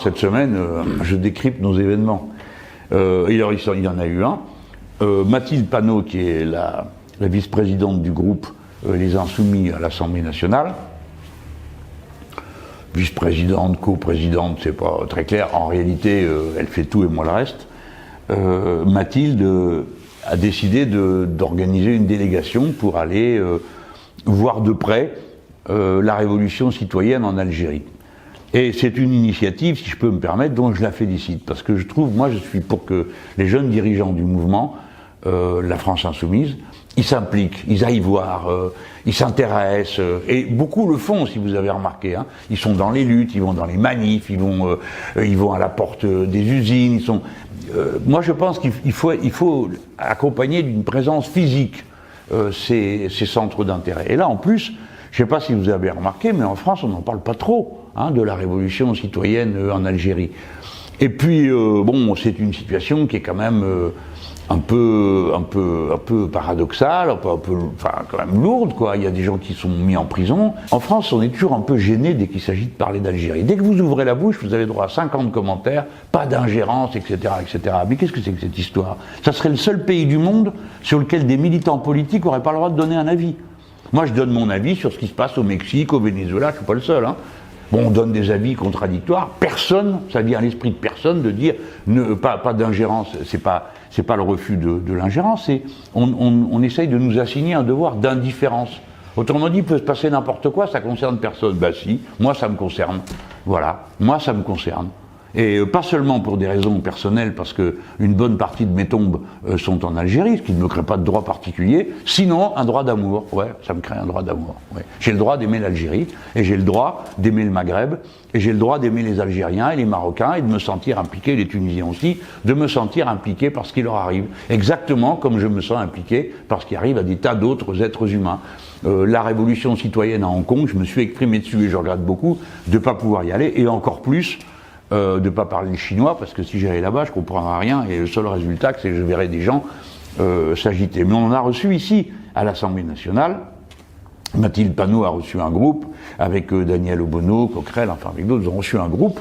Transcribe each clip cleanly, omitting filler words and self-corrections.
Cette semaine, je décrypte nos événements. Il y en a eu un. Mathilde Panot, qui est la vice-présidente du groupe Les Insoumis à l'Assemblée nationale, vice-présidente, coprésidente, c'est pas très clair. En réalité, elle fait tout et moi le reste. Mathilde a décidé d'organiser une délégation pour aller voir de près la révolution citoyenne en Algérie. Et c'est une initiative, si je peux me permettre, dont je la félicite. Parce que je suis pour que les jeunes dirigeants du mouvement, la France Insoumise, ils s'impliquent, ils aillent voir, ils s'intéressent, et beaucoup le font, si vous avez remarqué. Hein. Ils sont dans les luttes, ils vont dans les manifs, ils vont à la porte des usines. Moi, je pense qu'il faut accompagner d'une présence physique ces centres d'intérêt. Et là, en plus, je ne sais pas si vous avez remarqué, mais en France, on n'en parle pas trop de la révolution citoyenne en Algérie. Et puis, bon, c'est une situation qui est quand même un peu paradoxale, quand même lourde, quoi. Il y a des gens qui sont mis en prison. En France, on est toujours un peu gêné dès qu'il s'agit de parler d'Algérie. Dès que vous ouvrez la bouche, vous avez droit à 50 commentaires, pas d'ingérence, etc., etc. Mais qu'est-ce que c'est que cette histoire? Ça serait le seul pays du monde sur lequel des militants politiques n'auraient pas le droit de donner un avis. Moi, je donne mon avis sur ce qui se passe au Mexique, au Venezuela, je ne suis pas le seul. Hein. Bon, on donne des avis contradictoires. Personne, ça vient à l'esprit de personne de dire pas d'ingérence. C'est pas le refus de l'ingérence. On essaye de nous assigner un devoir d'indifférence. Autrement dit, il peut se passer n'importe quoi, ça concerne personne. Bah si, moi ça me concerne. Voilà, moi ça me concerne. Et pas seulement pour des raisons personnelles, parce que une bonne partie de mes tombes sont en Algérie, ce qui ne me crée pas de droit particulier, sinon un droit d'amour. Ouais, ça me crée un droit d'amour. Ouais. J'ai le droit d'aimer l'Algérie, et j'ai le droit d'aimer le Maghreb, et j'ai le droit d'aimer les Algériens et les Marocains, et de me sentir impliqué, les Tunisiens aussi, de me sentir impliqué par ce qui leur arrive. Exactement comme je me sens impliqué par ce qui arrive à des tas d'autres êtres humains. La révolution citoyenne à Hong Kong, je me suis exprimé dessus, et je regrette beaucoup de ne pas pouvoir y aller, et encore plus, de ne pas parler le chinois, parce que si j'allais là-bas, je ne comprendrais rien, et le seul résultat, c'est que je verrais des gens s'agiter. Mais on en a reçu ici, à l'Assemblée nationale. Mathilde Panot a reçu un groupe, avec Daniel Obono, Coquerel, enfin avec d'autres, ils ont reçu un groupe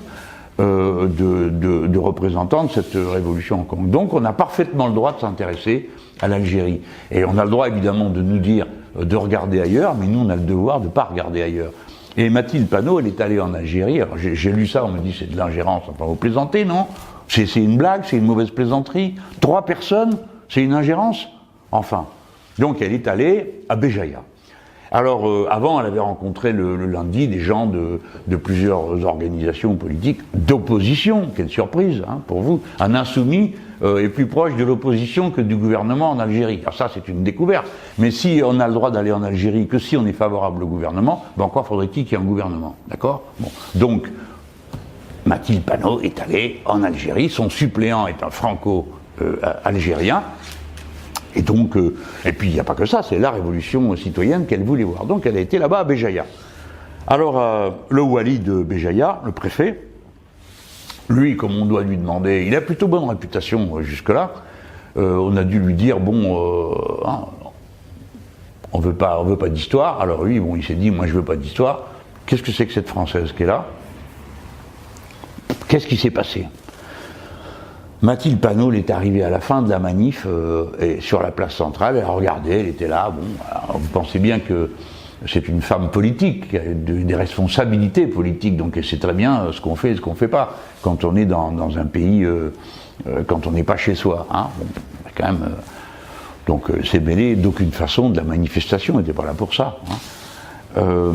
de représentants de cette révolution en Hong Kong. Donc on a parfaitement le droit de s'intéresser à l'Algérie. Et on a le droit, évidemment, de nous dire de regarder ailleurs, mais nous, on a le devoir de ne pas regarder ailleurs. Et Mathilde Panot, elle est allée en Algérie. Alors j'ai lu ça, on me dit c'est de l'ingérence. Enfin, vous plaisantez, non? C'est une blague, c'est une mauvaise plaisanterie. 3 personnes, c'est une ingérence? Enfin. Donc elle est allée à Béjaïa. Alors avant, elle avait rencontré le lundi des gens de plusieurs organisations politiques d'opposition. Quelle surprise, hein, pour vous. Un insoumis est plus proche de l'opposition que du gouvernement en Algérie. Alors ça, c'est une découverte. Mais si on a le droit d'aller en Algérie que si on est favorable au gouvernement, ben encore faudrait-il qu'il y ait un gouvernement. D'accord? Bon. Donc, Mathilde Panot est allée en Algérie. Son suppléant est un franco-algérien. Et donc, et puis il n'y a pas que ça, c'est la révolution citoyenne qu'elle voulait voir. Donc elle a été là-bas à Béjaïa. Alors, le wali de Béjaïa, le préfet, lui, comme on doit lui demander, il a plutôt bonne réputation jusque-là. On a dû lui dire, bon, on veut pas d'histoire. Alors lui, bon, il s'est dit, moi je veux pas d'histoire. Qu'est-ce que c'est que cette Française qui est là? Qu'est-ce qui s'est passé? Mathilde Panot, elle est arrivée à la fin de la manif et sur la place centrale, elle a regardé, elle était là. Bon, alors vous pensez bien que c'est une femme politique, qui a des responsabilités politiques, donc elle sait très bien ce qu'on fait et ce qu'on ne fait pas quand on est dans un pays, quand on n'est pas chez soi. Hein. Bon, quand même, donc c'est mêlé d'aucune façon de la manifestation, elle n'était pas là pour ça. Hein.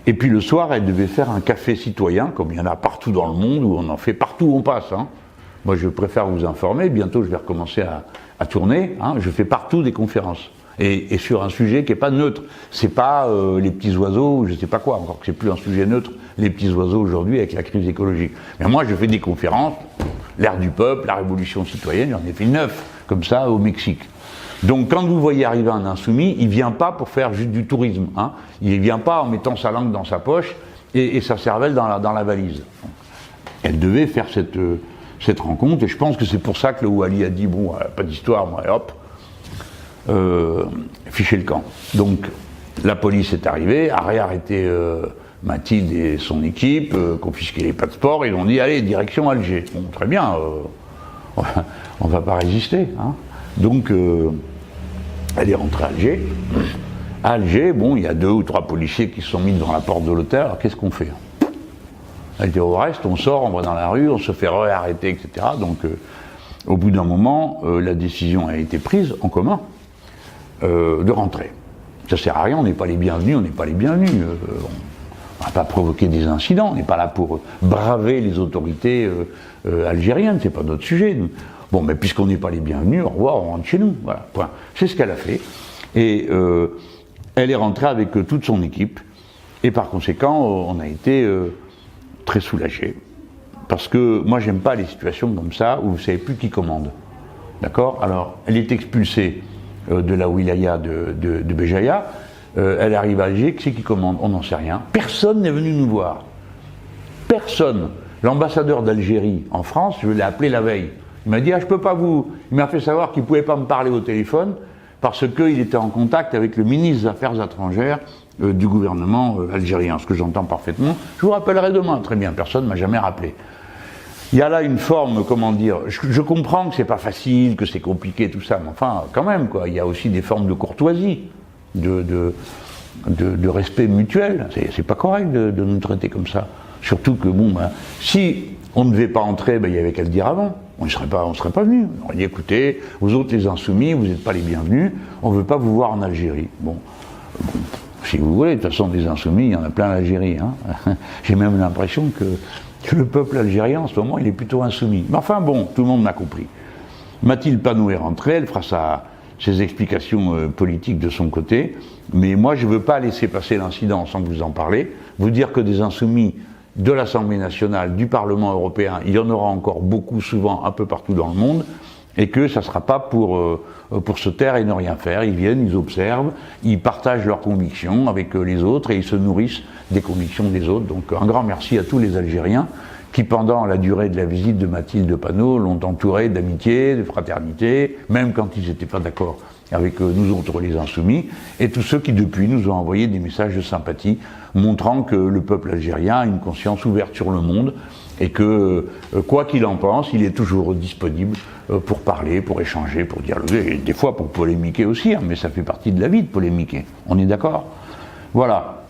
Et puis le soir, elle devait faire un café citoyen, comme il y en a partout dans le monde, où on en fait partout où on passe. Hein. Moi, je préfère vous informer. Bientôt, je vais recommencer à tourner. Hein. Je fais partout des conférences. Et sur un sujet qui n'est pas neutre. C'est pas les petits oiseaux, je ne sais pas quoi, encore que c'est plus un sujet neutre, les petits oiseaux aujourd'hui avec la crise écologique. Mais moi, je fais des conférences, l'ère du peuple, la révolution citoyenne, j'en ai fait 9, comme ça, au Mexique. Donc, quand vous voyez arriver un insoumis, il ne vient pas pour faire juste du tourisme. Hein. Il ne vient pas en mettant sa langue dans sa poche et sa cervelle dans la valise. Elle devait faire cette rencontre, et je pense que c'est pour ça que le wali a dit, bon, pas d'histoire, moi, hop, fichez le camp. Donc, la police est arrivée, a réarrêté Mathilde et son équipe, confisqué les passeports, ils ont dit allez, direction Alger. Bon, très bien, on va pas résister. Hein. Donc, elle est rentrée à Alger. À Alger, bon, il y a 2 ou 3 policiers qui se sont mis devant la porte de l'hôtel, alors qu'est-ce qu'on fait? Elle dit au reste, on sort, on va dans la rue, on se fait réarrêter, etc. Donc, au bout d'un moment, la décision a été prise en commun de rentrer. Ça sert à rien, on n'est pas les bienvenus, on n'est pas les bienvenus. On ne va pas provoquer des incidents, on n'est pas là pour braver les autorités algériennes, c'est pas notre sujet. Bon, mais puisqu'on n'est pas les bienvenus, au revoir, on rentre chez nous. Voilà, point. C'est ce qu'elle a fait. Et elle est rentrée avec toute son équipe. Et par conséquent, on a été très soulagés. Parce que moi, j'aime pas les situations comme ça où vous ne savez plus qui commande. D'accord? Alors, elle est expulsée de la wilaya de Béjaïa. Elle arrive à Alger, qui c'est qui commande? On n'en sait rien. Personne n'est venu nous voir. Personne. L'ambassadeur d'Algérie en France, je l'ai appelé la veille. Il m'a dit, je peux pas vous... Il m'a fait savoir qu'il ne pouvait pas me parler au téléphone parce qu'il était en contact avec le ministre des Affaires étrangères du gouvernement algérien, ce que j'entends parfaitement. Je vous rappellerai demain. Très bien, personne ne m'a jamais rappelé. Il y a là une forme, comment dire, je comprends que c'est pas facile, que c'est compliqué, tout ça, mais enfin, quand même, quoi, il y a aussi des formes de courtoisie, de respect mutuel. C'est pas correct de nous traiter comme ça. Surtout que, bon, si on ne devait pas entrer, il y avait qu'à le dire avant. On ne serait pas venus. On aurait dit, écoutez, vous autres les insoumis, vous n'êtes pas les bienvenus, on ne veut pas vous voir en Algérie. Bon, si vous voulez, de toute façon, des insoumis, il y en a plein en Algérie. Hein. J'ai même l'impression que le peuple algérien, en ce moment, il est plutôt insoumis. Mais enfin, bon, tout le monde m'a compris. Mathilde Panot est rentrée, elle fera ses explications politiques de son côté, mais moi, je ne veux pas laisser passer l'incident sans que vous en parlez, vous dire que des insoumis de l'Assemblée nationale, du Parlement européen, il y en aura encore beaucoup, souvent, un peu partout dans le monde, et que ça ne sera pas pour se taire et ne rien faire. Ils viennent, ils observent, ils partagent leurs convictions avec les autres et ils se nourrissent des convictions des autres. Donc un grand merci à tous les Algériens qui, pendant la durée de la visite de Mathilde Panot, l'ont entouré d'amitié, de fraternité, même quand ils n'étaient pas d'accord avec nous autres les insoumis, et tous ceux qui depuis nous ont envoyé des messages de sympathie, montrant que le peuple algérien a une conscience ouverte sur le monde, et que, quoi qu'il en pense, il est toujours disponible pour parler, pour échanger, pour dialoguer, et des fois pour polémiquer aussi, hein, mais ça fait partie de la vie de polémiquer. On est d'accord? Voilà.